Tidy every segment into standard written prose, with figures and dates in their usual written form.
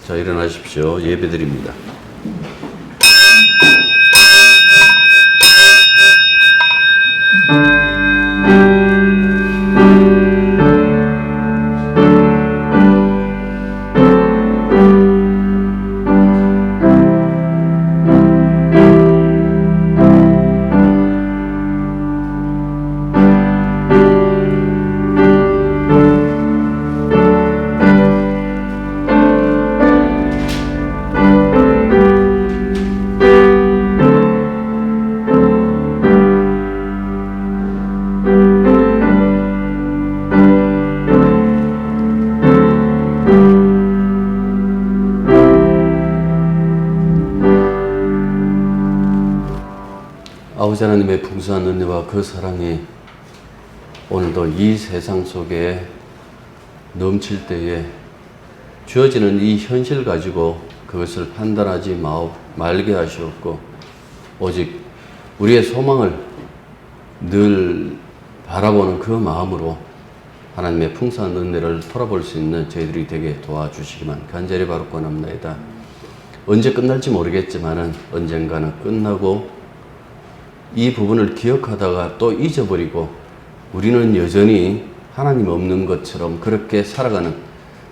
자, 일어나십시오. 예배드립니다. 아버지 하나님의 풍성한 은혜와 그 사랑이 오늘도 이 세상 속에 넘칠 때에 주어지는 이 현실 가지고 그것을 판단하지 말게 하시옵고, 오직 우리의 소망을 늘 바라보는 그 마음으로 하나님의 풍성한 은혜를 돌아볼 수 있는 저희들이 되게 도와주시기만 간절히 바라고 원합니다. 언제 끝날지 모르겠지만은 언젠가는 끝나고 이 부분을 기억하다가 또 잊어버리고 우리는 여전히 하나님 없는 것처럼 그렇게 살아가는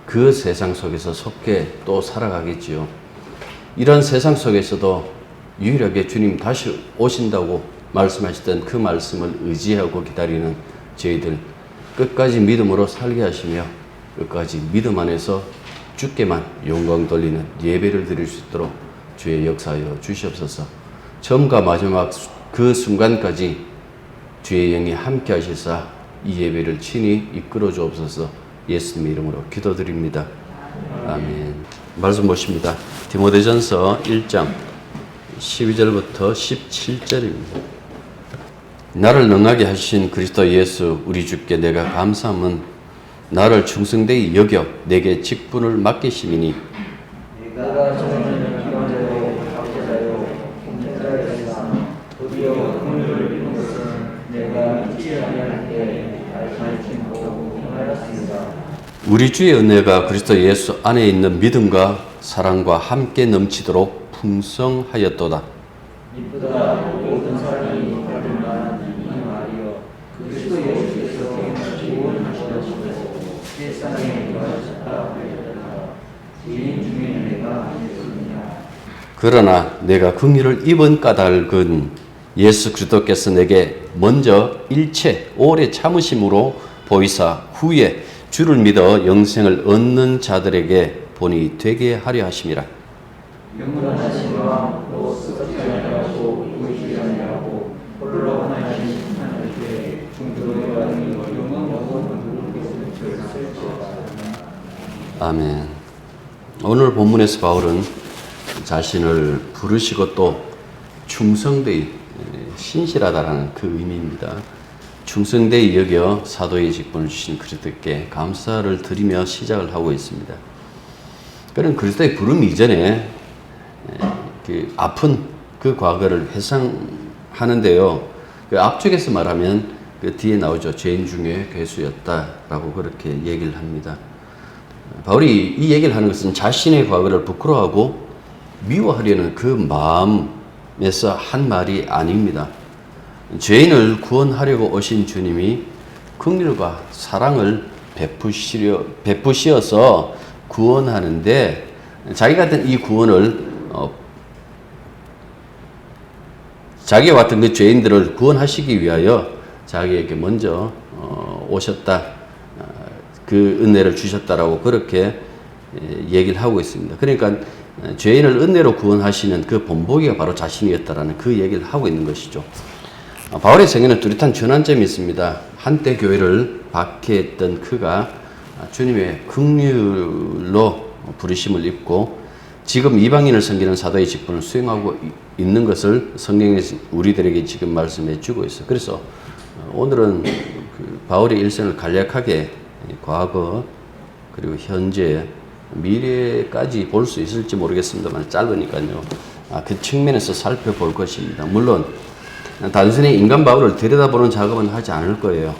그 세상 속에서 속게 또 살아가겠지요. 이런 세상 속에서도 유일하게 주님 다시 오신다고 말씀하시던 그 말씀을 의지하고 기다리는 저희들 끝까지 믿음으로 살게 하시며 끝까지 믿음 안에서 주께만 영광 돌리는 예배를 드릴 수 있도록 주의 역사하여 주시옵소서. 처음과 마지막 그 순간까지 주의 영이 함께 하시사 이 예배를 친히 이끌어 주옵소서. 예수님 이름으로 기도드립니다. 아멘. 말씀 보십니다. 디모데전서 1장 12절부터 17절입니다. 나를 능하게 하신 그리스도 예수 우리 주께 내가 감사함은 나를 충성되이 여겨 내게 직분을 맡기심이니 내가 전에는 기관자요 학자자요 공자자였으나 드디어 긍휼을 입은 것은 내가 잊지 아니할 때 알지 못하고 행하였습니다. 우리 주의 은혜가 그리스도 예수 안에 있는 믿음과 사랑과 함께 넘치도록 풍성하였도다. 이보다 모든 사람이 받을 만한 이 말이여 그리스도 예수께서 구원하시고 세상에 임하셨다 하였다. 죄인 중에 내가 아니었느냐. 그러나 내가 긍휼을 입은 까닭은 예수 그리스도께서 내게 먼저 일체 오래 참으심으로 보이사 후에 주를 믿어 영생을 얻는 자들에게 본이 되게 하려 하심이라. 영원하신 왕 또 쓰지 아니하고 보이지 아니하고 홀로 하나님 하나님께 중도에 받는 영원한 누구께서 설치하시나. 아멘. 오늘 본문에서 바울은 자신을 부르시고 또 충성되이 신실하다라는 그 의미입니다. 충성되이 여겨 사도의 직분을 주신 그리스도께 감사를 드리며 시작을 하고 있습니다. 그는 그리스도의 부름 이전에 그 아픈 그 과거를 회상하는데요. 그 앞쪽에서 말하면 그 뒤에 나오죠. 죄인 중에 괴수였다라고 그렇게 얘기를 합니다. 바울이 이 얘기를 하는 것은 자신의 과거를 부끄러워하고 미워하려는 그 마음에서 한 말이 아닙니다. 죄인을 구원하려고 오신 주님이 긍휼과 사랑을 베푸시어서 구원하는데 자기가 같은 이 구원을 자기와 같은 그 죄인들을 구원하시기 위하여 자기에게 먼저 오셨다, 그 은혜를 주셨다라고 그렇게 얘기를 하고 있습니다. 그러니까 죄인을 은혜로 구원하시는 그 본보기가 바로 자신이었다라는 그 얘기를 하고 있는 것이죠. 바울의 생애는 뚜렷한 전환점이 있습니다. 한때 교회를 박해했던 그가 주님의 긍휼로 부르심을 입고 지금 이방인을 섬기는 사도의 직분을 수행하고 있는 것을 성경에서 우리들에게 지금 말씀해 주고 있어요. 그래서 오늘은 그 바울의 일생을 간략하게 과거 그리고 현재 미래까지 볼 수 있을지 모르겠습니다만 짧으니까요. 그 측면에서 살펴볼 것입니다. 물론 단순히 인간 바울을 들여다보는 작업은 하지 않을 거예요.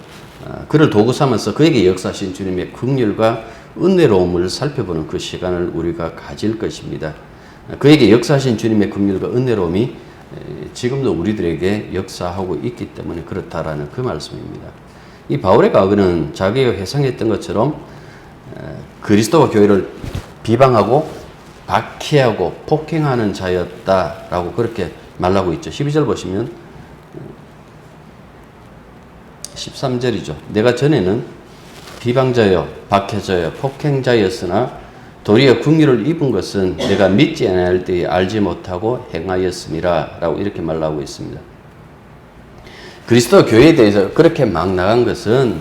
그를 도구 삼아서 그에게 역사하신 주님의 긍휼과 은혜로움을 살펴보는 그 시간을 우리가 가질 것입니다. 그에게 역사하신 주님의 긍휼과 은혜로움이 지금도 우리들에게 역사하고 있기 때문에 그렇다라는 그 말씀입니다. 이 바울의 과거는 자기가 회상했던 것처럼 그리스도와 교회를 비방하고 박해하고 폭행하는 자였다라고 그렇게 말하고 있죠. 12절 보시면 13절이죠. 내가 전에는 비방자여 박해자여 폭행자였으나 도리어 긍휼을 입은 것은 내가 믿지 아니할 때에 알지 못하고 행하였음이라 라고 이렇게 말하고 있습니다. 그리스도 교회에 대해서 그렇게 막 나간 것은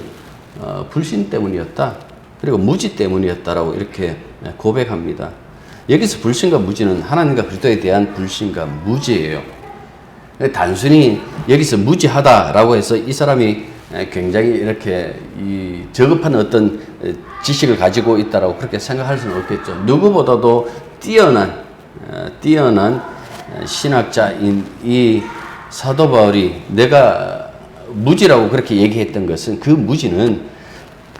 불신 때문이었다. 그리고 무지 때문이었다라고 이렇게 고백합니다. 여기서 불신과 무지는 하나님과 그리스도에 대한 불신과 무지예요. 단순히 여기서 무지하다라고 해서 이 사람이 굉장히 이렇게 저급한 어떤 지식을 가지고 있다라고 그렇게 생각할 수는 없겠죠. 누구보다도 뛰어난 신학자인 이 사도 바울이 내가 무지라고 그렇게 얘기했던 것은 그 무지는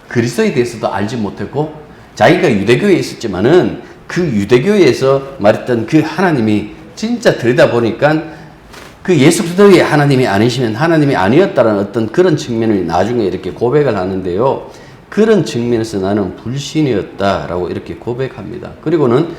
그리스도에 대해서도 알지 못했고 자기가 유대교에 있었지만은 그 유대교에서 말했던 그 하나님이 진짜 들여다보니까 그 예수 그리스도의 하나님이 아니시면 하나님이 아니었다는 어떤 그런 측면을 나중에 이렇게 고백을 하는데요. 그런 측면에서 나는 불신이었다라고 이렇게 고백합니다. 그리고는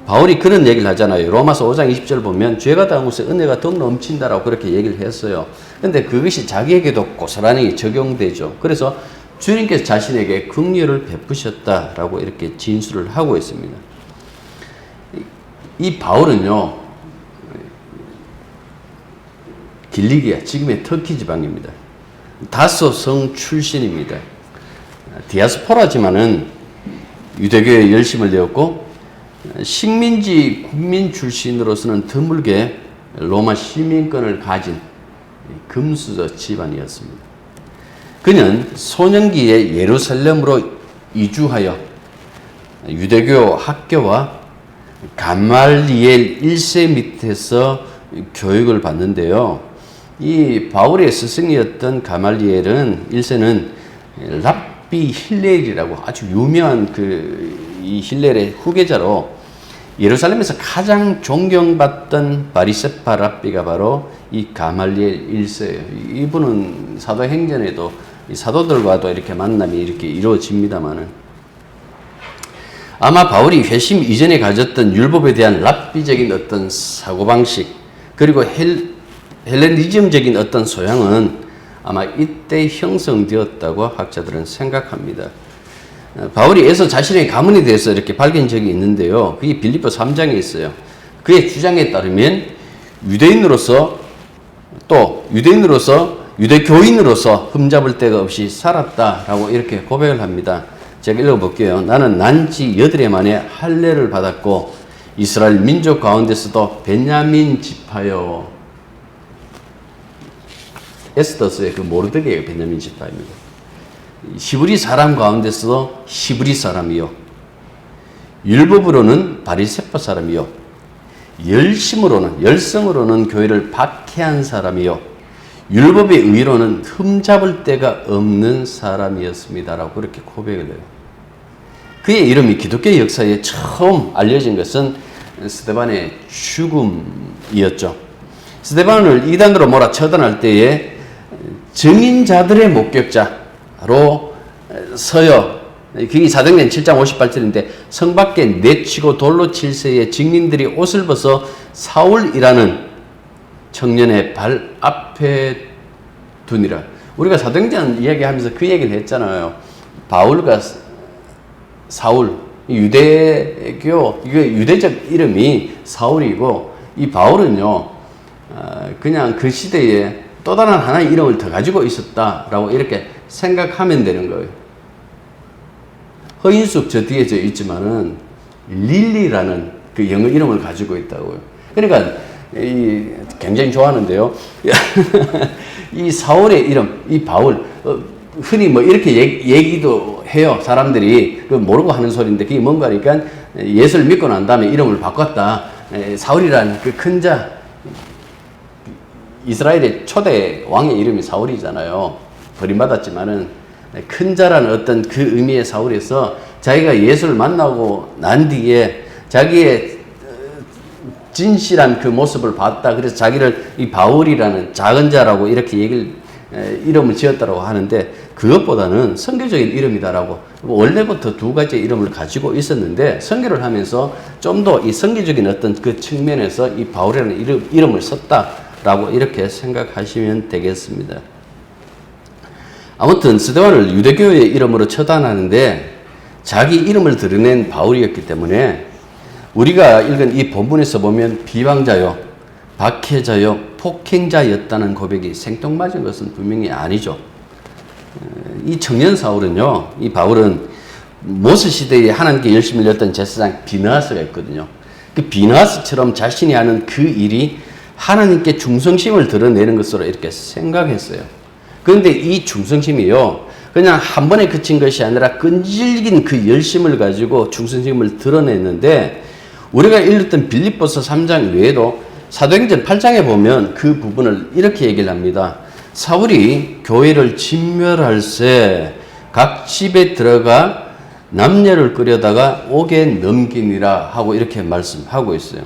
바울이 그런 얘기를 하잖아요. 로마서 5장 20절 보면 죄가 당한 곳에 은혜가 더 넘친다라고 그렇게 얘기를 했어요. 근데 그것이 자기에게도 고스란히 적용되죠. 그래서 주님께서 자신에게 긍휼을 베푸셨다라고 이렇게 진술을 하고 있습니다. 이 바울은요, 길리기아, 지금의 터키 지방입니다. 다소 성 출신입니다. 디아스포라지만은 유대교에 열심을 내었고 식민지 국민 출신으로서는 드물게 로마 시민권을 가진 금수저 집안이었습니다. 그는 소년기에 예루살렘으로 이주하여 유대교 학교와 가말리엘 1세 밑에서 교육을 받는데요. 이 바울의 스승이었던 가말리엘은 1세는 랍비 힐렐이라고 아주 유명한 이 힐렐의 후계자로 예루살렘에서 가장 존경받던 바리세파 랍비가 바로 이 가말리엘 1세예요. 이분은 사도행전에도 이 사도들과도 이렇게 만남이 이렇게 이루어집니다만은 아마 바울이 회심 이전에 가졌던 율법에 대한 랍비적인 어떤 사고방식 그리고 헬레니즘적인 어떤 소양은 아마 이때 형성되었다고 학자들은 생각합니다. 바울이 애써 자신의 가문에 대해서 이렇게 밝힌 적이 있는데요. 그게 빌립보 3장에 있어요. 그의 주장에 따르면 유대인으로서 유대교인으로서 흠잡을 데가 없이 살았다라고 이렇게 고백을 합니다. 제가 읽어볼게요. 나는 난지 8해 만에 할례를 받았고 이스라엘 민족 가운데서도 베냐민 지파요. 에스더스의 그 모르드게가 베냐민 지파입니다. 히브리 사람 가운데서도 히브리 사람이요. 율법으로는 바리새파 사람이요. 열성으로는 교회를 박해한 사람이요. 율법의 의로는 흠잡을 데가 없는 사람이었습니다라고 그렇게 고백을 해요. 그의 이름이 기독교 역사에 처음 알려진 것은 스데반의 죽음이었죠. 스데반을 이단으로 몰아 처단할 때에 증인자들의 목격자로 서여, 그게 사도행전 7장 58절인데 성 밖에 내치고 돌로 칠세에 증인들이 옷을 벗어 사울이라는 청년의 발 앞에 두니라. 우리가 사도행전 이야기하면서 그 얘기를 했잖아요. 바울과 사울, 유대교, 이게 유대적 이름이 사울이고 이 바울은요, 그냥 그 시대에 또 다른 하나의 이름을 더 가지고 있었다라고 이렇게 생각하면 되는 거예요. 허인숙 저 뒤에 저 있지만은 릴리라는 그 영어 이름을 가지고 있다고요. 그러니까 굉장히 좋아하는데요. 이 사울의 이름, 이 바울, 흔히 뭐 이렇게 얘기도 해요. 사람들이 모르고 하는 소리인데 그게 뭔가 하니까 예수를 믿고 난 다음에 이름을 바꿨다. 사울이라는 그 큰 자, 이스라엘의 초대 왕의 이름이 사울이잖아요. 버림받았지만은 큰 자라는 어떤 그 의미의 사울에서 자기가 예수를 만나고 난 뒤에 자기의 진실한 그 모습을 봤다. 그래서 자기를 이 바울이라는 작은 자라고 이렇게 이름을 지었다고 하는데, 그것보다는 선교적인 이름이다라고, 원래부터 두 가지 이름을 가지고 있었는데 선교를 하면서 좀 더 이 선교적인 어떤 그 측면에서 이 바울이라는 이름을 썼다라고 이렇게 생각하시면 되겠습니다. 아무튼 스데반을 유대교의 이름으로 처단하는데 자기 이름을 드러낸 바울이었기 때문에 우리가 읽은 이 본문에서 보면 비방자요, 박해자요, 폭행자였다는 고백이 생뚱맞은 것은 분명히 아니죠. 이 청년 사울은요, 이 바울은 모세 시대에 하나님께 열심히 열렸던 제사장 비느하스가 있거든요. 그 비느하스처럼 자신이 하는 그 일이 하나님께 충성심을 드러내는 것으로 이렇게 생각했어요. 그런데 이 충성심이요, 그냥 한 번에 그친 것이 아니라 끈질긴 그 열심을 가지고 충성심을 드러냈는데, 우리가 읽었던 빌립보서 3장 외에도 사도행전 8장에 보면 그 부분을 이렇게 얘기를 합니다. 사울이 교회를 진멸할 새 각 집에 들어가 남녀를 끌여다가 옥에 넘기니라 하고 이렇게 말씀하고 있어요.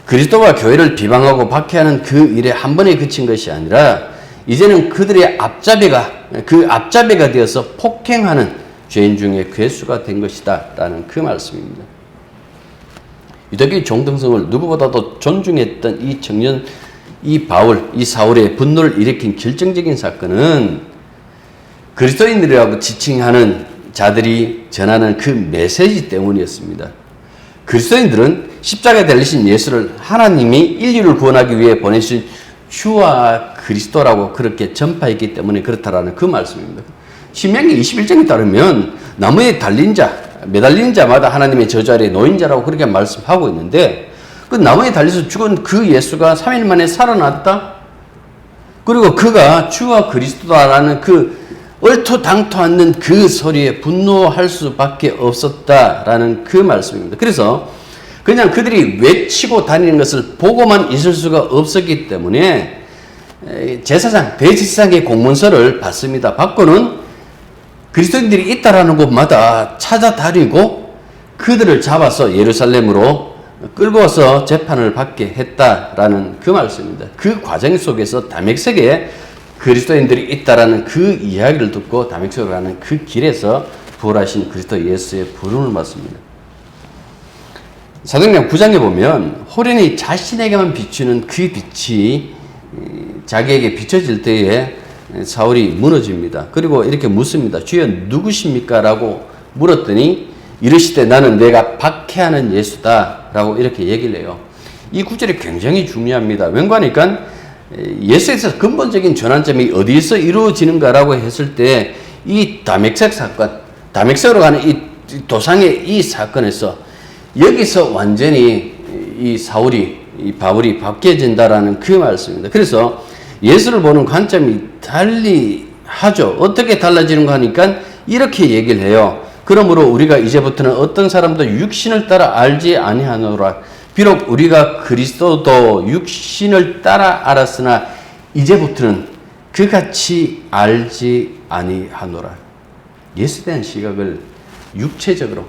그리스도와 교회를 비방하고 박해하는 그 일에 한 번에 그친 것이 아니라 이제는 그들의 앞잡이가 되어서 폭행하는 죄인 중에 괴수가 된 것이다 라는 그 말씀입니다. 유대교의 정등성을 누구보다도 존중했던 이 청년, 이 바울, 이 사울의 분노를 일으킨 결정적인 사건은 그리스도인들이라고 지칭하는 자들이 전하는 그 메시지 때문이었습니다. 그리스도인들은 십자가에 달리신 예수를 하나님이 인류를 구원하기 위해 보내신 주와 그리스도라고 그렇게 전파했기 때문에 그렇다라는 그 말씀입니다. 신명기 21장에 따르면 나무에 매달린 자마다 하나님의 저주 아래 놓인 자라고 그렇게 말씀하고 있는데, 그 나무에 달려서 죽은 그 예수가 3일 만에 살아났다? 그리고 그가 주와 그리스도다라는 그 얼토당토 않는 그 소리에 분노할 수밖에 없었다라는 그 말씀입니다. 그래서 그냥 그들이 외치고 다니는 것을 보고만 있을 수가 없었기 때문에 대제사장의 공문서를 받습니다. 받고는 그리스도인들이 있다라는 곳마다 찾아다니고 그들을 잡아서 예루살렘으로 끌고 와서 재판을 받게 했다라는 그 말씀입니다. 그 과정 속에서 다메섹에 그리스도인들이 있다라는 그 이야기를 듣고 다메섹으로 가는 그 길에서 부활하신 그리스도 예수의 부름을 받습니다. 사도행전 9장에 보면 호련히 자신에게만 비추는 그 빛이 자기에게 비춰질 때에 사울이 무너집니다. 그리고 이렇게 묻습니다. 주여 누구십니까? 라고 물었더니 이르시되 나는 내가 박해하는 예수다 라고 이렇게 얘기를 해요. 이 구절이 굉장히 중요합니다. 왠가니까 예수에서 근본적인 전환점이 어디에서 이루어지는가라고 했을 때 이 다메섹 사건, 다메섹으로 가는 이 도상의 이 사건에서 여기서 완전히 이 바울이 바뀌어진다라는 그 말씀입니다. 그래서 예수를 보는 관점이 달리하죠. 어떻게 달라지는가 하니까 이렇게 얘기를 해요. 그러므로 우리가 이제부터는 어떤 사람도 육신을 따라 알지 아니하노라. 비록 우리가 그리스도도 육신을 따라 알았으나 이제부터는 그같이 알지 아니하노라. 예수에 대한 시각을 육체적으로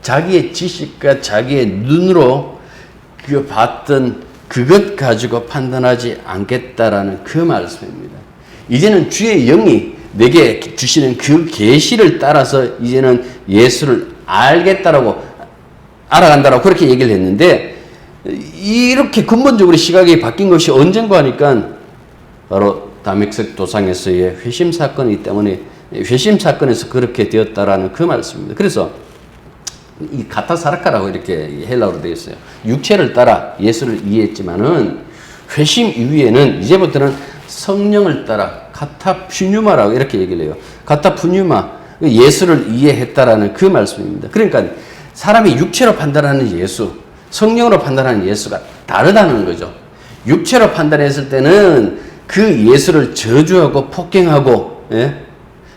자기의 지식과 자기의 눈으로 그 봤던 그것 가지고 판단하지 않겠다라는 그 말씀입니다. 이제는 주의 영이 내게 주시는 그 계시를 따라서 이제는 예수를 알아간다라고 그렇게 얘기를 했는데, 이렇게 근본적으로 시각이 바뀐 것이 언젠가 하니까 바로 다메섹 도상에서의 회심 사건이기 때문에 회심 사건에서 그렇게 되었다라는 그 말씀입니다. 그래서 이 카타사르카라고 이렇게 헬라어로 되어 있어요. 육체를 따라 예수를 이해했지만은 회심 이후에는 이제부터는 성령을 따라 카타푸뉴마라고 이렇게 얘기를 해요. 카타푸뉴마, 예수를 이해했다라는 그 말씀입니다. 그러니까 사람이 육체로 판단하는 예수, 성령으로 판단하는 예수가 다르다는 거죠. 육체로 판단했을 때는 그 예수를 저주하고 폭행하고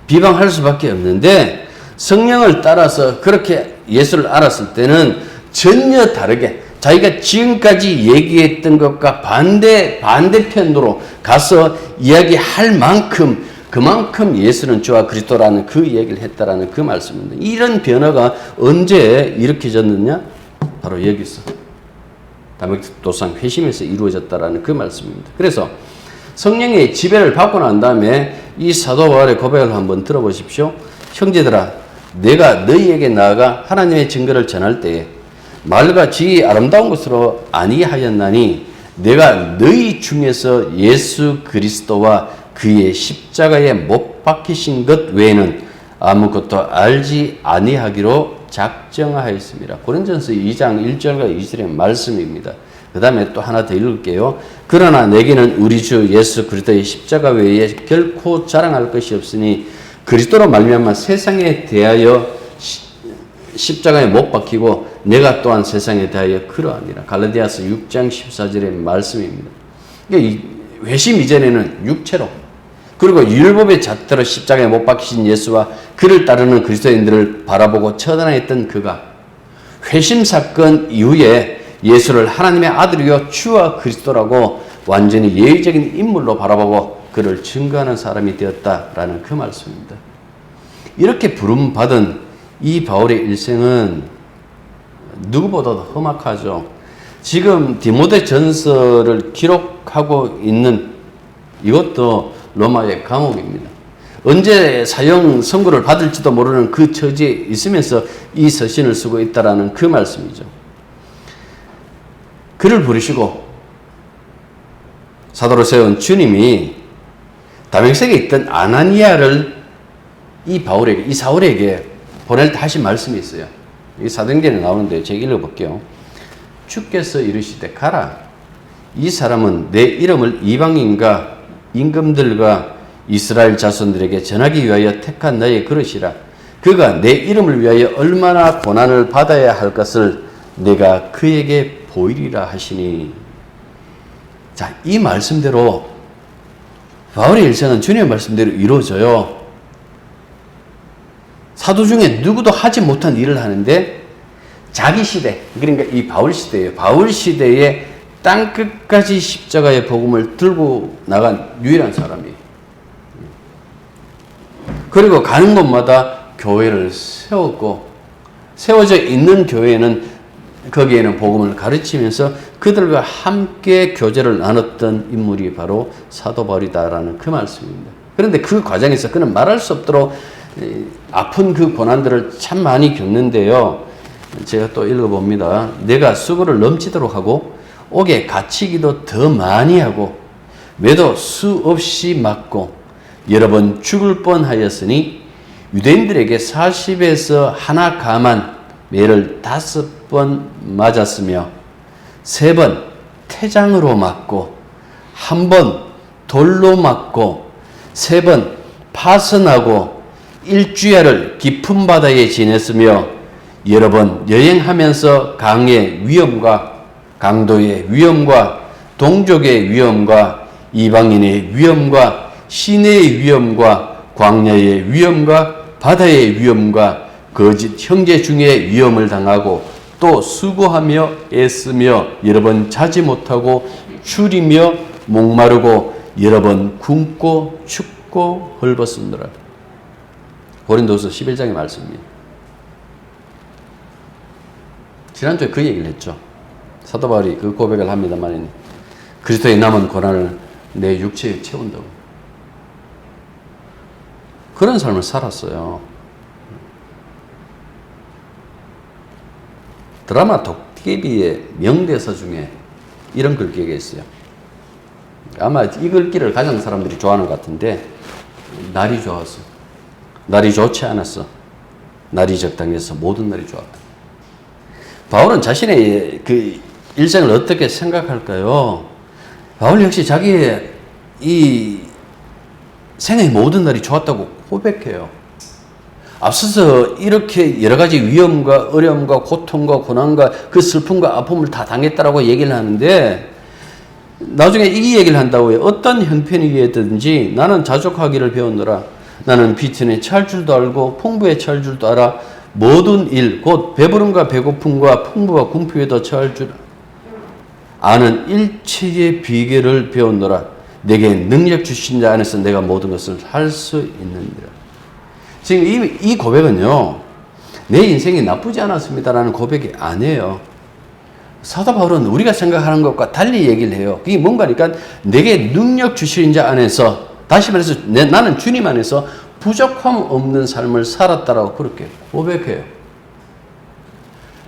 비방할 수밖에 없는데, 성령을 따라서 그렇게 예수를 알았을 때는 전혀 다르게 자기가 지금까지 얘기했던 것과 반대편으로 가서 이야기할 만큼 그만큼 예수는 주와 그리스도라는 그 얘기를 했다라는 그 말씀입니다. 이런 변화가 언제 일으켜졌느냐? 바로 여기서 다메섹도상 회심에서 이루어졌다라는 그 말씀입니다. 그래서 성령의 지배를 받고 난 다음에 이 사도 바울의 고백을 한번 들어보십시오. 형제들아, 내가 너희에게 나아가 하나님의 증거를 전할 때에 말과 지혜의 아름다운 것으로 아니하였나니 내가 너희 중에서 예수 그리스도와 그의 십자가에 못 박히신 것 외에는 아무것도 알지 아니하기로 작정하였습니다. 고린도전서 2장 1절과 2절의 말씀입니다. 그 다음에 또 하나 더 읽을게요. 그러나 내게는 우리 주 예수 그리스도의 십자가 외에 결코 자랑할 것이 없으니 그리스도로 말미암아 세상에 대하여 십자가에 못 박히고 내가 또한 세상에 대하여 그러함이라. 갈라디아서 6장 14절의 말씀입니다. 이 회심 이전에는 육체로 그리고 율법의 잣대로 십자가에 못 박히신 예수와 그를 따르는 그리스도인들을 바라보고 처단했던 그가 회심 사건 이후에 예수를 하나님의 아들이요 주와 그리스도라고 완전히 예의적인 인물로 바라보고 그를 증거하는 사람이 되었다라는 그 말씀입니다. 이렇게 부름받은 이 바울의 일생은 누구보다도 험악하죠. 지금 디모데 전서를 기록하고 있는 이것도 로마의 감옥입니다. 언제 사형 선고를 받을지도 모르는 그 처지에 있으면서 이 서신을 쓰고 있다라는 그 말씀이죠. 그를 부르시고 사도로 세운 주님이 다메섹에 있던 아나니아를 이 바울에게, 이 사울에게 보낼 때 하신 말씀이 있어요. 이 사도행전에 나오는데 제가 읽어볼게요. 주께서 이르시되 가라. 이 사람은 내 이름을 이방인과 임금들과 이스라엘 자손들에게 전하기 위하여 택한 나의 그릇이라. 그가 내 이름을 위하여 얼마나 고난을 받아야 할 것을 내가 그에게 보이리라 하시니. 자, 이 말씀대로 바울의 일생은 주님의 말씀대로 이루어져요. 사도 중에 누구도 하지 못한 일을 하는데 자기 시대, 그러니까 이 바울 시대예요. 바울 시대에 땅끝까지 십자가의 복음을 들고 나간 유일한 사람이에요. 그리고 가는 곳마다 교회를 세웠고, 세워져 있는 교회는 거기에는 복음을 가르치면서 그들과 함께 교제를 나눴던 인물이 바로 사도 바울이다라는 그 말씀입니다. 그런데 그 과정에서 그는 말할 수 없도록 아픈 그 고난들을 참 많이 겪는데요. 제가 또 읽어봅니다. 내가 수고를 넘치도록 하고 옥에 갇히기도 더 많이 하고 매도 수없이 맞고 여러 번 죽을 뻔하였으니 유대인들에게 40에서 하나 감한 매를 5번 맞았으며 3번 태장으로 맞고 1번 돌로 맞고 3번 파선하고 일주야를 깊은 바다에 지냈으며 여러 번 여행하면서 강의 위험과 강도의 위험과 동족의 위험과 이방인의 위험과 시내의 위험과 광야의 위험과 바다의 위험과 거짓 형제 중에 위험을 당하고 또 수고하며 애쓰며 여러 번 자지 못하고 줄이며 목마르고 여러 번 굶고 춥고 헐벗으느라. 고린도서 11장의 말씀입니다. 지난주에 그 얘기를 했죠. 사도 바울이 그 고백을 합니다만 그리스도의 남은 고난을 내 육체에 채운다고. 그런 삶을 살았어요. 드라마 도깨비의 명대사 중에 이런 글귀가 있어요. 아마 이 글귀를 가장 사람들이 좋아하는 것 같은데, 날이 좋았어. 날이 좋지 않았어. 날이 적당해서 모든 날이 좋았다. 바울은 자신의 그 일생을 어떻게 생각할까요? 바울 역시 자기의 이 생애의 모든 날이 좋았다고 고백해요. 앞서서 이렇게 여러 가지 위험과 어려움과 고통과 고난과 그 슬픔과 아픔을 다 당했다라고 얘기를 하는데, 나중에 이 얘기를 한다고요. 어떤 형편이든지 나는 자족하기를 배웠노라. 나는 비천에 처할 줄도 알고 풍부에 처할 줄도 알아. 모든 일, 곧 배부름과 배고픔과 풍부와 궁핍에도 처할 줄 아는 일체의 비결을 배웠노라. 내게 능력 주신 자 안에서 내가 모든 것을 할 수 있느니라. 지금 이 고백은요, 내 인생이 나쁘지 않았습니다라는 고백이 아니에요. 사도 바울은 우리가 생각하는 것과 달리 얘기를 해요. 그게 뭔가니까 내게 능력 주신 자 안에서, 다시 말해서 나는 주님 안에서 부족함 없는 삶을 살았다라고 그렇게 고백해요.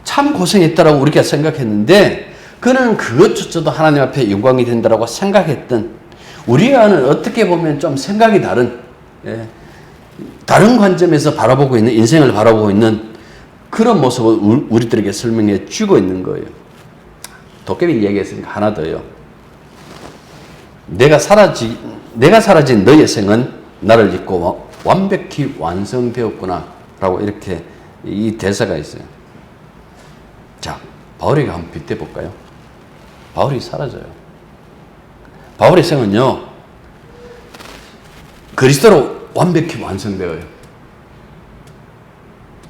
참 고생했다라고 우리가 생각했는데 그는 그것조차도 하나님 앞에 영광이 된다라고 생각했던, 우리와는 어떻게 보면 좀 생각이 다른, 다른 관점에서 바라보고 있는, 인생을 바라보고 있는 그런 모습을 우리들에게 설명해 주고 있는 거예요. 도깨비 얘기했으니까 하나 더요. 내가 사라진 너의 생은 나를 잊고 완벽히 완성되었구나 라고 이렇게 이 대사가 있어요. 자, 바울에게 한번 빗대볼까요? 바울이 사라져요. 바울의 생은요, 그리스도로 완벽히 완성되어요.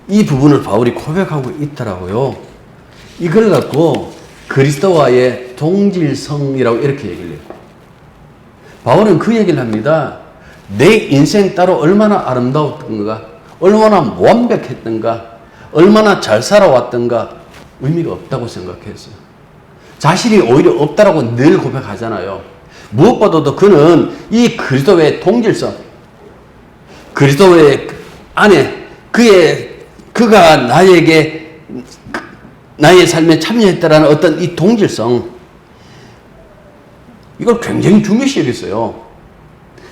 이 부분을 바울이 고백하고 있더라고요. 이걸 갖고 그리스도와의 동질성이라고 이렇게 얘기를 해요. 바울은 그 얘기를 합니다. 내 인생 따로 얼마나 아름다웠던가, 얼마나 완벽했던가, 얼마나 잘 살아왔던가 의미가 없다고 생각했어요. 자신이 오히려 없다라고 늘 고백하잖아요. 무엇보다도 그는 이 그리스도의 동질성, 그리스도의 안에 그가 나의 삶에 참여했다라는 어떤 이 동질성, 이걸 굉장히 중요시 여겼어요.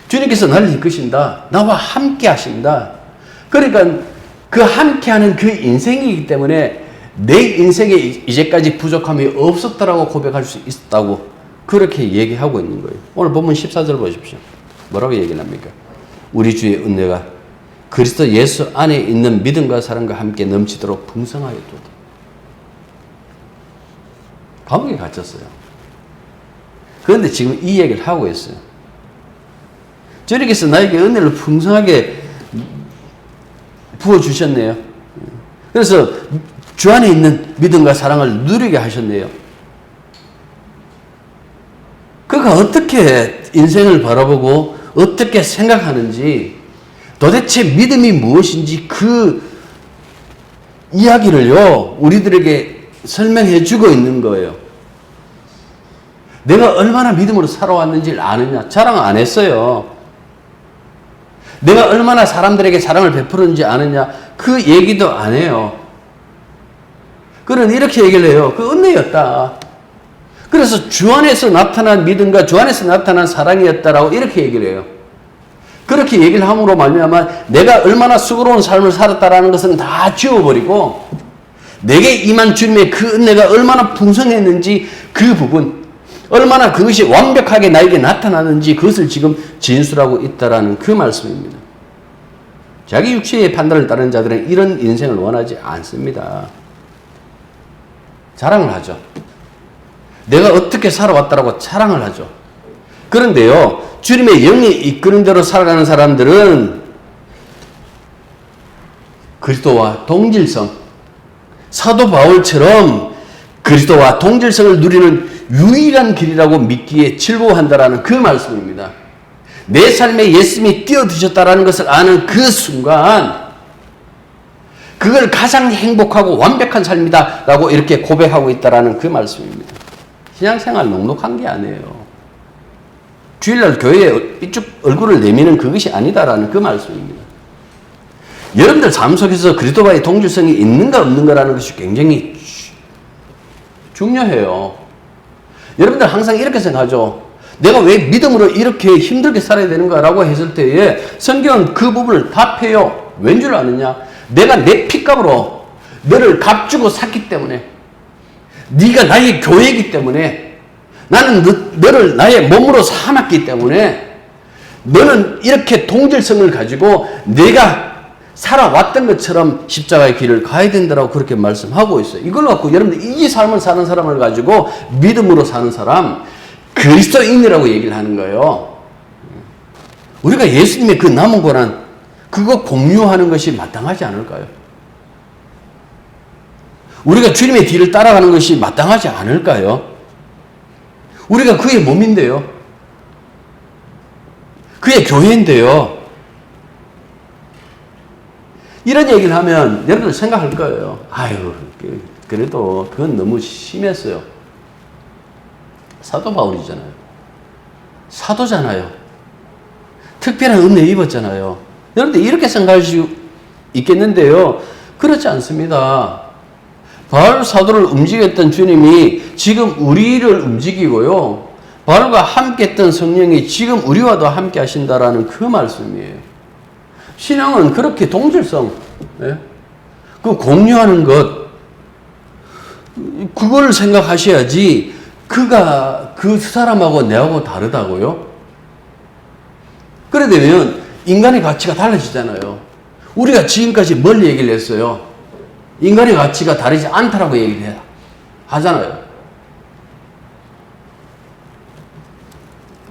주님께서 나를 이끄신다. 나와 함께 하신다. 그러니까 그 함께하는 그 인생이기 때문에 내 인생에 이제까지 부족함이 없었다라고 고백할 수 있다고 그렇게 얘기하고 있는 거예요. 오늘 본문 14절 보십시오. 뭐라고 얘기를 합니까? 우리 주의 은혜가 그리스도 예수 안에 있는 믿음과 사랑과 함께 넘치도록 풍성하였도다. 감옥에 갇혔어요. 그런데 지금 이 얘기를 하고 있어요. 주님께서 나에게 은혜를 풍성하게 부어주셨네요. 그래서 주 안에 있는 믿음과 사랑을 누리게 하셨네요. 그가 어떻게 인생을 바라보고 어떻게 생각하는지, 도대체 믿음이 무엇인지 그 이야기를요, 우리들에게 설명해 주고 있는 거예요. 내가 얼마나 믿음으로 살아왔는지를 아느냐? 자랑 안 했어요. 내가 얼마나 사람들에게 사랑을 베풀었는지 아느냐? 그 얘기도 안 해요. 그는 이렇게 얘기를 해요. 그 은혜였다. 그래서 주 안에서 나타난 믿음과 주 안에서 나타난 사랑이었다라고 이렇게 얘기를 해요. 그렇게 얘기를 함으로 말미암아 내가 얼마나 수고로운 삶을 살았다라는 것은 다 지워버리고 내게 임한 주님의 그 은혜가 얼마나 풍성했는지 그 부분, 얼마나 그것이 완벽하게 나에게 나타나는지 그것을 지금 진술하고 있다라는 그 말씀입니다. 자기 육체의 판단을 따르는 자들은 이런 인생을 원하지 않습니다. 자랑을 하죠. 내가 어떻게 살아왔다라고 자랑을 하죠. 그런데요, 주님의 영이 이끄는 대로 살아가는 사람들은 그리스도와 동질성, 사도 바울처럼 그리스도와 동질성을 누리는 유일한 길이라고 믿기에 즐거워한다라는 그 말씀입니다. 내 삶에 예수님이 뛰어드셨다라는 것을 아는 그 순간 그걸 가장 행복하고 완벽한 삶이다 라고 이렇게 고백하고 있다라는 그 말씀입니다. 신앙생활 녹록한 게 아니에요. 주일날 교회에 이쪽 얼굴을 내미는 그것이 아니다라는 그 말씀입니다. 여러분들 삶 속에서 그리스도와의 동질성이 있는가 없는가라는 것이 굉장히 중요해요. 여러분들 항상 이렇게 생각하죠. 내가 왜 믿음으로 이렇게 힘들게 살아야 되는가라고 했을 때에 성경은 그 부분을 답해요. 왠 줄 아느냐? 내가 내 피값으로 너를 값주고 샀기 때문에, 네가 나의 교회이기 때문에, 나는 너를 나의 몸으로 삼았기 때문에 너는 이렇게 동질성을 가지고 내가 살아왔던 것처럼 십자가의 길을 가야 된다고 그렇게 말씀하고 있어요. 이걸 갖고 여러분들 이 삶을 사는 사람을 가지고 믿음으로 사는 사람, 그리스도인이라고 얘기를 하는 거예요. 우리가 예수님의 그 남은 고난, 그거 공유하는 것이 마땅하지 않을까요? 우리가 주님의 뒤를 따라가는 것이 마땅하지 않을까요? 우리가 그의 몸인데요. 그게 교회인데요. 이런 얘기를 하면 여러분들 생각할 거예요. 아유, 그래도 그건 너무 심했어요. 사도 바울이잖아요. 사도잖아요. 특별한 은혜 입었잖아요. 여러분들 이렇게 생각할 수 있겠는데요. 그렇지 않습니다. 바울 사도를 움직였던 주님이 지금 우리를 움직이고요. 바울과 함께 했던 성령이 지금 우리와도 함께 하신다라는 그 말씀이에요. 신앙은 그렇게 동질성, 그 공유하는 것, 그걸 생각하셔야지 그가 그 사람하고 내하고 다르다고요? 그래 되면 인간의 가치가 달라지잖아요. 우리가 지금까지 뭘 얘기를 했어요? 인간의 가치가 다르지 않다라고 얘기를 하잖아요.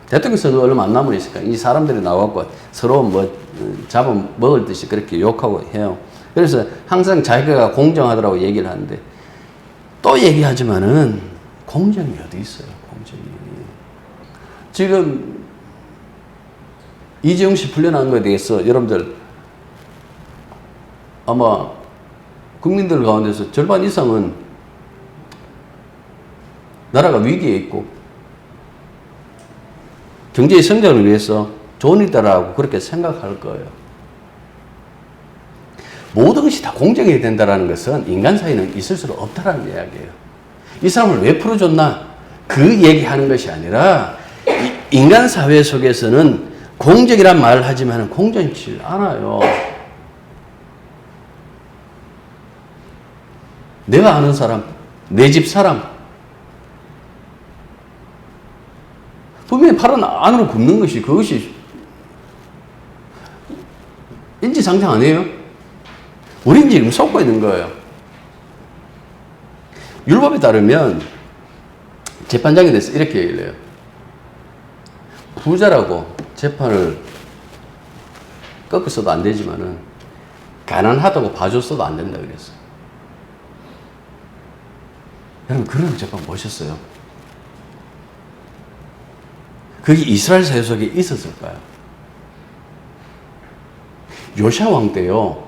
대통령 선거 얼마 안 남으니까 이 사람들이 나와갖고 서로 잡아먹을 듯이 그렇게 욕하고 해요. 그래서 항상 자기가 공정하더라고 얘기를 하는데 또 얘기하지만은 공정이 어디 있어요? 공정이. 지금 이재용 씨 풀려난 거에 대해서 여러분들 아마 국민들 가운데서 절반 이상은 나라가 위기에 있고 경제의 성장을 위해서 좋은 일이다라고 그렇게 생각할 거예요. 모든 것이 다 공정해야 된다는 것은 인간 사이는 있을 수 없다는 이야기예요. 이 사람을 왜 풀어줬나? 그 얘기하는 것이 아니라 인간 사회 속에서는 공정이란 말을 하지만 공정치 않아요. 내가 아는 사람, 내 집 사람 분명히 팔은 안으로 굽는 것이 그것이 인지상정 아니에요? 우린 지금 속고 있는 거예요. 율법에 따르면 재판장에 대해서 이렇게 얘기를 해요. 부자라고 재판을 꺾었어도 안 되지만은 가난하다고 봐줬어도 안 된다 그랬어요. 여러분 그런 재판 보셨어요? 그게 이스라엘 사회 속에 있었을까요? 요시아 왕 때요.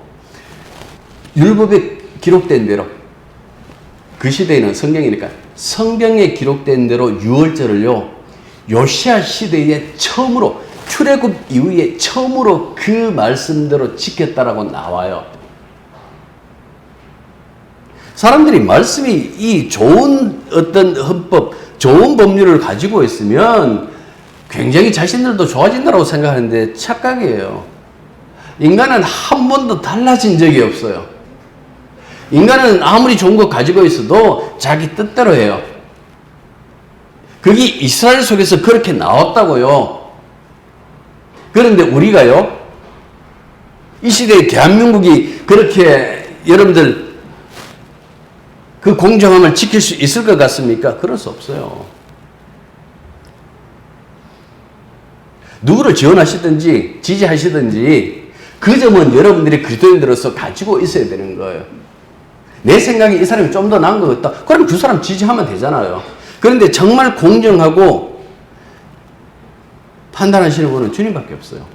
율법에 기록된 대로 그 시대에는 성경이니까 성경에 기록된 대로 유월절을요. 요시아 시대에 처음으로 출애굽 이후에 처음으로 그 말씀대로 지켰다라고 나와요. 사람들이 말씀이 이 좋은 어떤 헌법, 좋은 법률을 가지고 있으면 굉장히 자신들도 좋아진다고 생각하는데 착각이에요. 인간은 한 번도 달라진 적이 없어요. 인간은 아무리 좋은 거 가지고 있어도 자기 뜻대로 해요. 그게 이스라엘 속에서 그렇게 나왔다고요. 그런데 우리가요, 이 시대에 대한민국이 그렇게 여러분들 그 공정함을 지킬 수 있을 것 같습니까? 그럴 수 없어요. 누구를 지원하시든지 지지하시든지 그 점은 여러분들이 그리스도인으로서 가지고 있어야 되는 거예요. 내 생각에 이 사람이 좀 더 나은 것 같다. 그럼 그 사람 지지하면 되잖아요. 그런데 정말 공정하고 판단하시는 분은 주님밖에 없어요.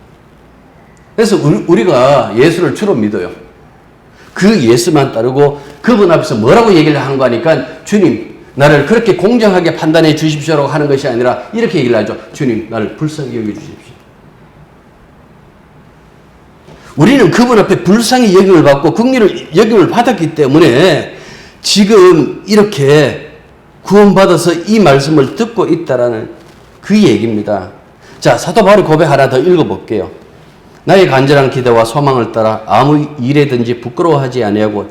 그래서 우리가 예수를 주로 믿어요. 그 예수만 따르고 그분 앞에서 뭐라고 얘기를 하는 거 하니까 주님 나를 그렇게 공정하게 판단해 주십시오라고 하는 것이 아니라 이렇게 얘기를 하죠. 주님 나를 불쌍히 여겨주십시오. 우리는 그분 앞에 불쌍히 여김을 받고 긍휼을 여김을 받았기 때문에 지금 이렇게 구원받아서 이 말씀을 듣고 있다라는 그 얘기입니다. 자, 사도 바울의 고백 하나 더 읽어볼게요. 나의 간절한 기대와 소망을 따라 아무 일에든지 부끄러워하지 아니하고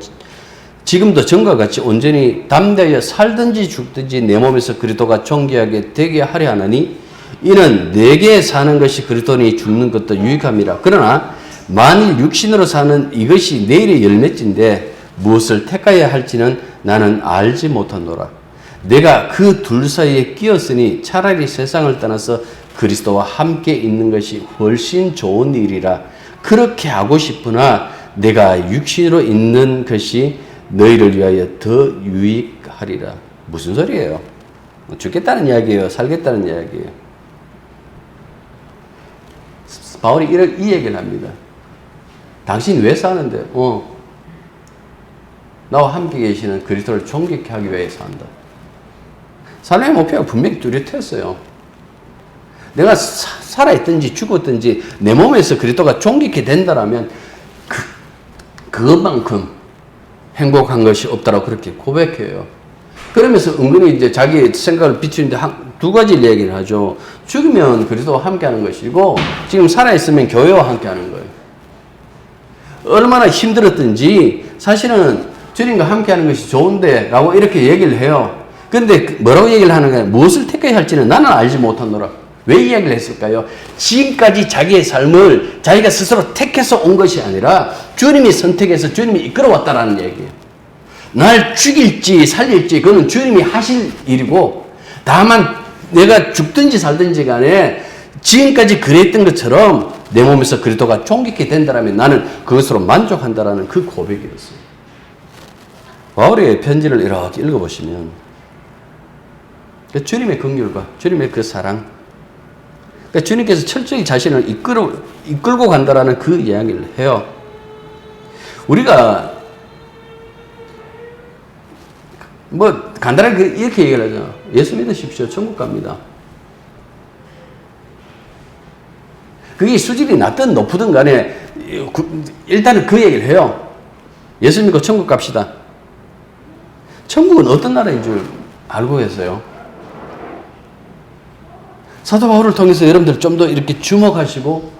지금도 전과 같이 온전히 담대하여 살든지 죽든지 내 몸에서 그리스도가 존귀하게 되게 하려 하느니 이는 내게 사는 것이 그리스도니 죽는 것도 유익함이라. 그러나 만일 육신으로 사는 이것이 내일의 열매인데 무엇을 택하여야 할지는 나는 알지 못하노라. 내가 그 둘 사이에 끼었으니 차라리 세상을 떠나서 그리스도와 함께 있는 것이 훨씬 좋은 일이라. 그렇게 하고 싶으나 내가 육신으로 있는 것이 너희를 위하여 더 유익하리라. 무슨 소리예요? 죽겠다는 이야기예요? 살겠다는 이야기예요? 바울이 이 얘기를 합니다. 당신이 왜 사는데? 나와 함께 계시는 그리스도를 존귀케 하기 위해 산다. 삶의 목표가 분명히 뚜렷했어요. 내가 살아있든지 죽었든지 내 몸에서 그리스도가 존귀케 된다라면 그것만큼 행복한 것이 없다라고 그렇게 고백해요. 그러면서 은근히 이제 자기 생각을 비추는데 두 가지 얘기를 하죠. 죽으면 그리스도와 함께 하는 것이고, 지금 살아있으면 교회와 함께 하는 거예요. 얼마나 힘들었든지 사실은 주님과 함께 하는 것이 좋은데 라고 이렇게 얘기를 해요. 근데 뭐라고 얘기를 하는가? 무엇을 택해야 할지는 나는 알지 못하노라. 왜 이 이야기를 했을까요? 지금까지 자기의 삶을 자기가 스스로 택해서 온 것이 아니라 주님이 선택해서 주님이 이끌어왔다라는 얘기예요. 날 죽일지 살릴지 그건 주님이 하실 일이고, 다만 내가 죽든지 살든지 간에 지금까지 그랬던 것처럼 내 몸에서 그리스도가 존귀케 된다면 나는 그것으로 만족한다라는 그 고백이었어요. 바울의 편지를 이렇게 읽어보시면 주님의 긍휼과 주님의 그 사랑, 그러니까 주님께서 철저히 자신을 이끌고 간다라는 그 이야기를 해요. 우리가 뭐 간단하게 이렇게 얘기를 하죠. 예수 믿으십시오. 천국 갑니다. 그게 수준이 낮든 높든 간에 일단은 그 얘기를 해요. 예수 믿고 천국 갑시다. 천국은 어떤 나라인 줄 알고 계세요? 사도 바울을 통해서 여러분들 좀 더 이렇게 주목하시고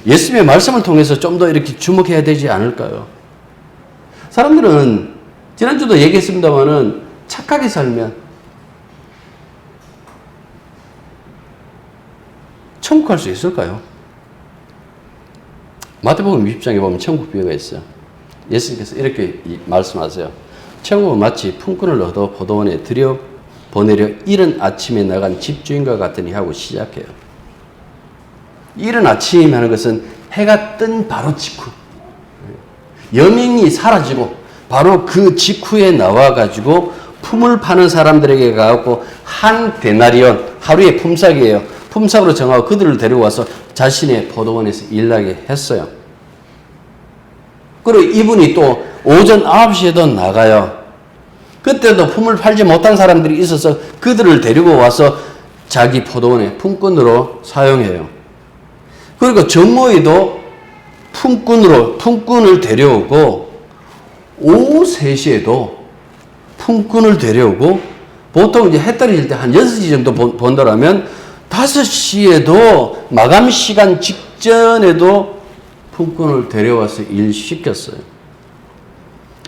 예수님의 말씀을 통해서 좀 더 이렇게 주목해야 되지 않을까요? 사람들은 지난주도 얘기했습니다마는 착하게 살면 천국 갈 수 있을까요? 마태복음 20장에 보면 천국 비유가 있어요. 예수님께서 이렇게 말씀하세요. 천국은 마치 품꾼을 얻어 포도원에 들여 보내려 이른 아침에 나간 집주인과 같으니 하고 시작해요. 이른 아침 하는 것은 해가 뜬 바로 직후, 여명이 사라지고 바로 그 직후에 나와가지고 품을 파는 사람들에게 가고 한 데나리온, 하루의 품삯이에요. 품삯으로 정하고 그들을 데려와서 자신의 포도원에서 일하게 했어요. 그리고 이분이 또 오전 9시에도 나가요. 그때도 품을 팔지 못한 사람들이 있어서 그들을 데리고 와서 자기 포도원의 품꾼으로 사용해요. 그리고 정모이도 품꾼을 데려오고 오후 3시에도 품꾼을 데려오고, 보통 이제 해 떨어질 때 한 6시 정도 본다라면 5시에도 마감 시간 직전에도 품꾼을 데려와서 일 시켰어요.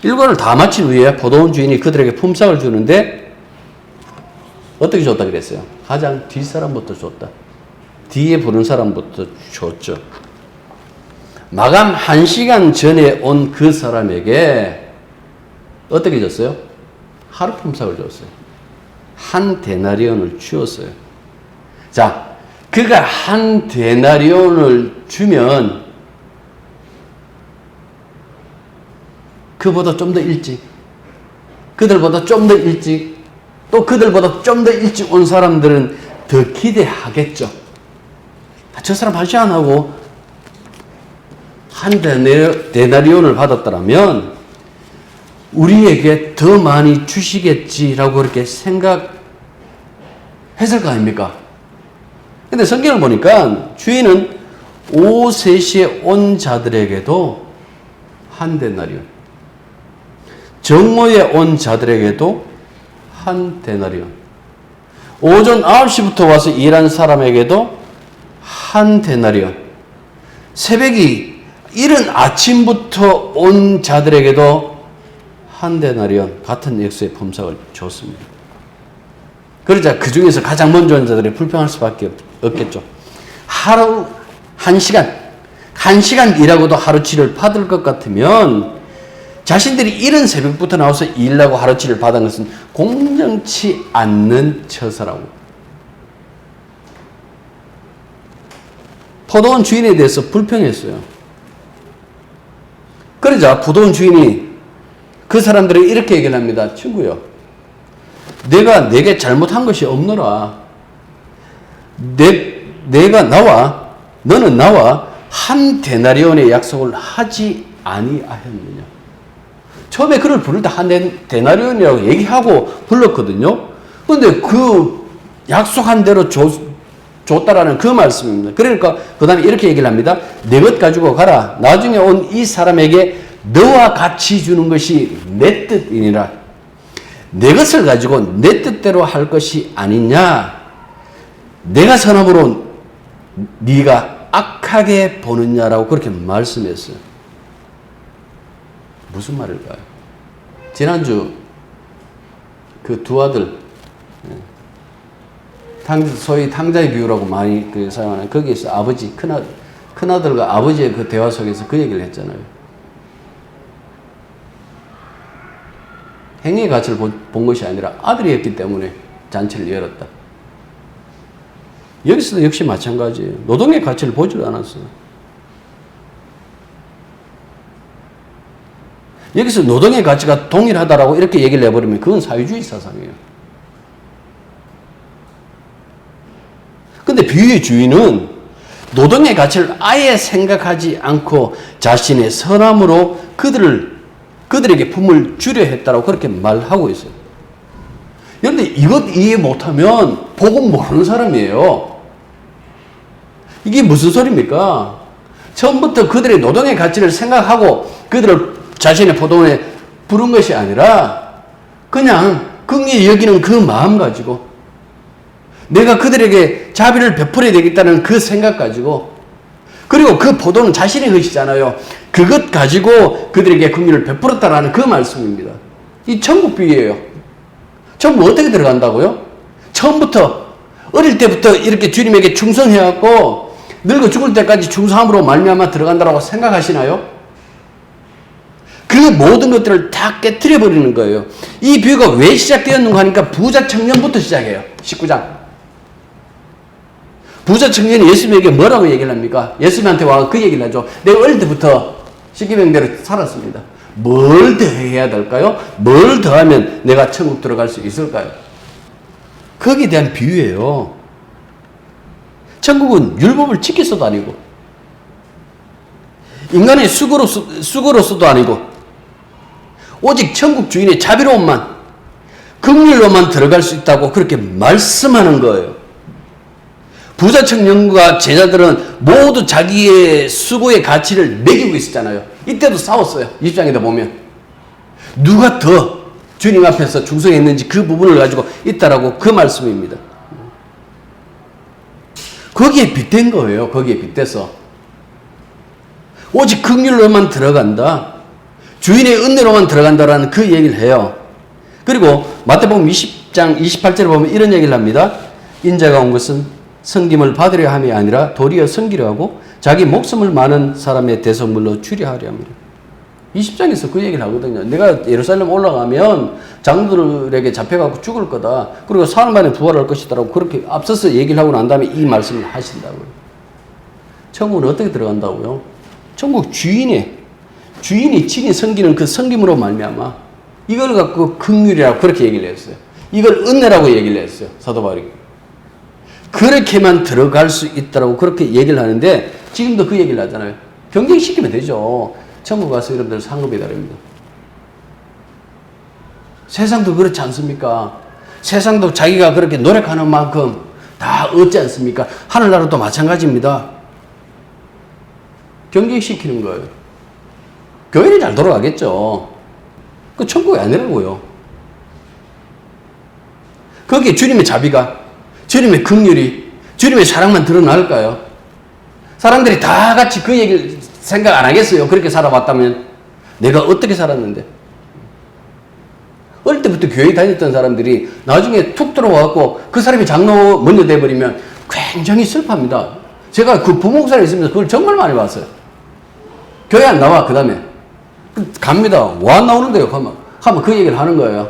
일과를 다 마친 후에 포도원 주인이 그들에게 품삯을 주는데 어떻게 줬다 그랬어요? 가장 뒷사람부터 줬다. 뒤에 부른 사람부터 줬죠. 마감 1시간 전에 온 그 사람에게 어떻게 줬어요? 하루 품삯을 줬어요. 한 데나리온을 주었어요. 자, 그가 한 데나리온을 주면 그보다 좀 더 일찍, 그들보다 좀 더 일찍, 또 그들보다 좀 더 일찍 온 사람들은 더 기대하겠죠. 저 사람 한 시간 하고 한 데나리온을 받았더라면 우리에게 더 많이 주시겠지라고 그렇게 생각했을 거 아닙니까? 근데 성경을 보니까 주인은 오후 3시에 온 자들에게도 한 데나리온, 정모에 온 자들에게도 한 데나리온, 오전 9시부터 와서 일한 사람에게도 한 데나리온, 새벽이 이른 아침부터 온 자들에게도 한 데나리온 같은 액수의 품삯을 줬습니다. 그러자 그 중에서 가장 먼저 온 자들이 불평할 수밖에 없겠죠. 하루 1시간 일하고도 하루치를 받을 것 같으면 자신들이 이른 새벽부터 나와서 일하고 하루치를 받은 것은 공정치 않는 처사라고. 포도원 주인에 대해서 불평했어요. 그러자 포도원 주인이 그 사람들에게 이렇게 얘기를 합니다. 친구요, 내가 내게 잘못한 것이 없노라. 너는 나와 한 데나리온의 약속을 하지 아니하였느냐. 처음에 그를 부를 때 한 데나리온이라고 얘기하고 불렀거든요. 그런데 그 약속한 대로 줬다라는 그 말씀입니다. 그러니까 그 다음에 이렇게 얘기를 합니다. 내 것 가지고 가라. 나중에 온 이 사람에게 너와 같이 주는 것이 내 뜻이니라. 내 것을 가지고 내 뜻대로 할 것이 아니냐. 내가 선함으로 네가 악하게 보느냐라고 그렇게 말씀했어요. 무슨 말일까요? 지난주 그 두 아들, 소위 탕자의 비유라고 많이 사용하는 거기에서 아버지, 큰아들과 아버지의 그 대화 속에서 그 얘기를 했잖아요. 행위의 가치를 본 것이 아니라 아들이 했기 때문에 잔치를 열었다. 여기서도 역시 마찬가지예요. 노동의 가치를 보지도 않았어요. 여기서 노동의 가치가 동일하다라고 이렇게 얘기를 해버리면 그건 사회주의 사상이에요. 근데 비유의 주인은 노동의 가치를 아예 생각하지 않고 자신의 선함으로 그들에게 품을 주려 했다라고 그렇게 말하고 있어요. 그런데 이것 이해 못하면 복음 모르는 사람이에요. 이게 무슨 소리입니까? 처음부터 그들의 노동의 가치를 생각하고 그들을 자신의 포도원에 부른 것이 아니라 그냥 긍휼히 여기는 그 마음 가지고 내가 그들에게 자비를 베풀어야 되겠다는 그 생각 가지고 그리고 그 포도는 자신의 것이잖아요. 그것 가지고 그들에게 긍휼을 베풀었다라는 그 말씀입니다. 이 천국 비유예요. 천국 어떻게 들어간다고요? 처음부터 어릴 때부터 이렇게 주님에게 충성해갖고 늙어 죽을 때까지 충성함으로 말미암아 들어간다라고 생각하시나요? 그 모든 것들을 다 깨트려 버리는 거예요. 이 비유가 왜 시작되었는가 하니까 부자 청년부터 시작해요. 19장. 부자 청년이 예수님에게 뭐라고 얘기를 합니까? 예수님한테 와서 그 얘기를 하죠. 내가 어릴 때부터 십계명대로 살았습니다. 뭘 더 해야 될까요? 뭘 더 하면 내가 천국 들어갈 수 있을까요? 거기에 대한 비유예요. 천국은 율법을 지켜서도 아니고 인간의 수고로서도 아니고 오직 천국 주인의 자비로움만 긍휼로만 들어갈 수 있다고 그렇게 말씀하는 거예요. 부자 청년과 제자들은 모두 자기의 수고의 가치를 매기고 있었잖아요. 이때도 싸웠어요. 20장에도 보면 누가 더 주님 앞에서 충성했는지 그 부분을 가지고 있다라고 그 말씀입니다. 거기에 빗댄 거예요. 거기에 빗대서 오직 긍휼로만 들어간다. 주인의 은혜로만 들어간다라는 그 얘기를 해요. 그리고 마태복음 20장 28절에 보면 이런 얘기를 합니다. 인자가 온 것은 섬김을 받으려 함이 아니라 도리어 섬기려 하고 자기 목숨을 많은 사람의 대속물로 주려 하려 합니다. 20장에서 그 얘기를 하거든요. 내가 예루살렘 올라가면 장로들에게 잡혀가고 죽을 거다. 그리고 사흘 만에 부활할 것이다라고 그렇게 앞서서 얘기를 하고 난 다음에 이 말씀을 하신다고요. 천국은 어떻게 들어간다고요? 천국 주인이 친히 섬기는 그 섬김으로 말미암아 이걸 갖고 긍휼이라고 그렇게 얘기를 했어요. 이걸 은혜라고 얘기를 했어요. 사도 바울이. 그렇게만 들어갈 수 있다라고 그렇게 얘기를 하는데 지금도 그 얘기를 하잖아요. 경쟁시키면 되죠. 천국 가서 여러분들 상급이 다릅니다. 세상도 그렇지 않습니까? 세상도 자기가 그렇게 노력하는 만큼 다 얻지 않습니까? 하늘나라도 마찬가지입니다. 경쟁시키는 거예요. 교회는 잘 돌아가겠죠. 그 천국이 아니라고요. 거기에 주님의 자비가, 주님의 긍휼이, 주님의 사랑만 드러날까요? 사람들이 다 같이 그 얘기를 생각 안 하겠어요. 그렇게 살아봤다면. 내가 어떻게 살았는데. 어릴 때부터 교회 다녔던 사람들이 나중에 툭 들어와갖고 그 사람이 장로 먼저 돼버리면 굉장히 슬퍼합니다. 제가 그 부목사에 있으면서 그걸 정말 많이 봤어요. 교회 안 나와, 그 다음에. 갑니다. 와 나오는데요. 하면 그 얘기를 하는 거예요.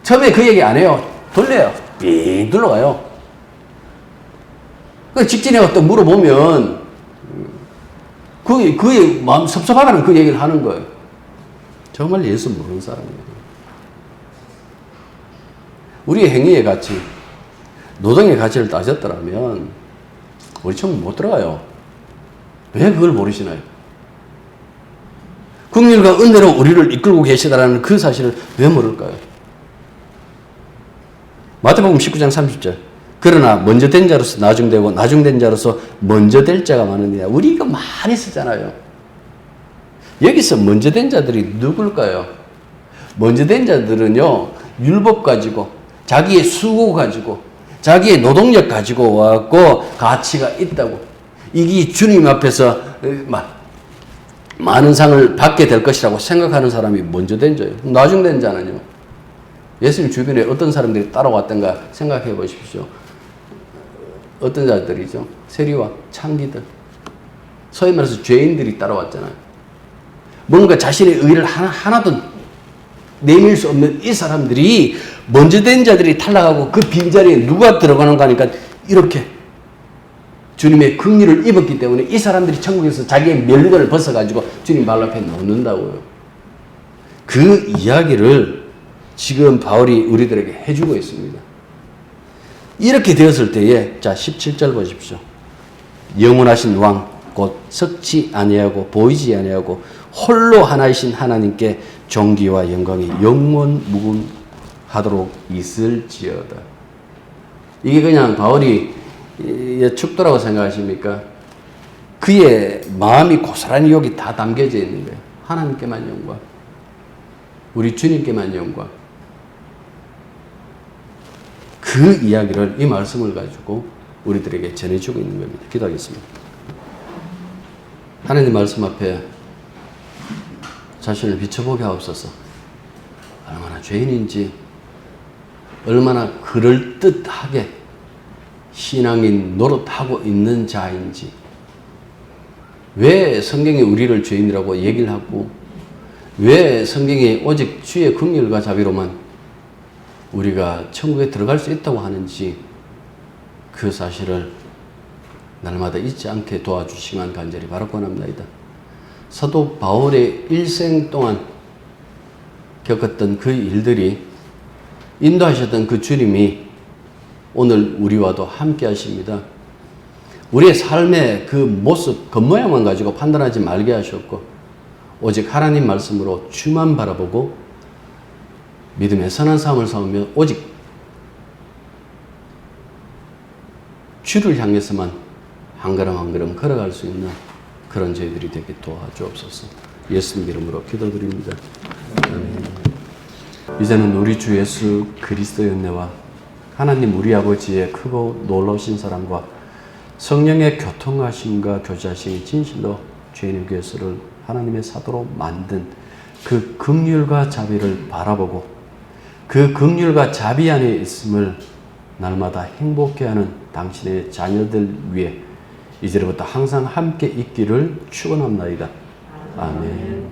처음에 그 얘기 안 해요. 돌려요. 삥 둘러가요. 그 직진에 또 물어보면 그의 마음 섭섭하다는 그 얘기를 하는 거예요. 정말 예수 모르는 사람이에요. 우리의 행위의 가치, 노동의 가치를 따졌더라면 우리 천국 못 들어가요. 왜 그걸 모르시나요? 긍휼과 은혜로 우리를 이끌고 계시다라는 그 사실을 왜 모를까요? 마태복음 19장 30절. 그러나 먼저 된 자로서 나중되고 나중된 자로서 먼저 될 자가 많으니라. 우리 이거 많이 쓰잖아요. 여기서 먼저 된 자들이 누굴까요? 먼저 된 자들은요, 율법 가지고, 자기의 수고 가지고, 자기의 노동력 가지고 와갖고 가치가 있다고. 이게 주님 앞에서 많은 상을 받게 될 것이라고 생각하는 사람이 먼저 된 자예요. 나중된 자는요, 예수님 주변에 어떤 사람들이 따라왔던가 생각해 보십시오. 어떤 자들이죠? 세리와 창기들. 소위 말해서 죄인들이 따라왔잖아요. 뭔가 자신의 의를 하나도 내밀 수 없는 이 사람들이 먼저 된 자들이 탈락하고 그 빈자리에 누가 들어가는가 하니까 이렇게 주님의 긍휼을 입었기 때문에 이 사람들이 천국에서 자기의 멸류관을 벗어가지고 주님 발 앞에 놓는다고요. 그 이야기를 지금 바울이 우리들에게 해주고 있습니다. 이렇게 되었을 때에 자 17절 보십시오. 영원하신 왕 곧 썩지 아니하고 보이지 아니하고 홀로 하나이신 하나님께 존귀와 영광이 영원 무궁하도록 있을지어다. 이게 그냥 바울이 축도라고 생각하십니까? 그의 마음이 고스란히 여기 다 담겨져 있는 거예요. 하나님께만 영광, 우리 주님께만 영광. 그 이야기를, 이 말씀을 가지고 우리들에게 전해주고 있는 겁니다. 기도하겠습니다. 하나님 말씀 앞에 자신을 비춰보게 하옵소서. 얼마나 죄인인지, 얼마나 그럴듯하게 신앙인 노릇하고 있는 자인지, 왜 성경이 우리를 죄인이라고 얘기를 하고, 왜 성경이 오직 주의 긍휼과 자비로만 우리가 천국에 들어갈 수 있다고 하는지, 그 사실을 날마다 잊지 않게 도와주시기만 간절히 바라고 원합니다. 사도 바울의 일생 동안 겪었던 그 일들이, 인도하셨던 그 주님이 오늘 우리와도 함께 하십니다. 우리의 삶의 그 모습, 겉모양만 가지고 판단하지 말게 하셨고, 오직 하나님 말씀으로 주만 바라보고 믿음의 선한 삶을 살며 오직 주를 향해서만 한 걸음 한 걸음 걸어갈 수 있는 그런 저희들이 되게 도와주옵소서. 예수님 이름으로 기도드립니다. 아멘. 이제는 우리 주 예수 그리스도의 은혜와 하나님 우리 아버지의 크고 놀라우신 사랑과 성령의 교통하심과 교제하심이 진실로 죄인의 괴수를 하나님의 사도로 만든 그 긍휼과 자비를 바라보고 그 긍휼과 자비 안에 있음을 날마다 행복해하는 당신의 자녀들 위해 이제부터 항상 함께 있기를 축원합나이다. 아멘.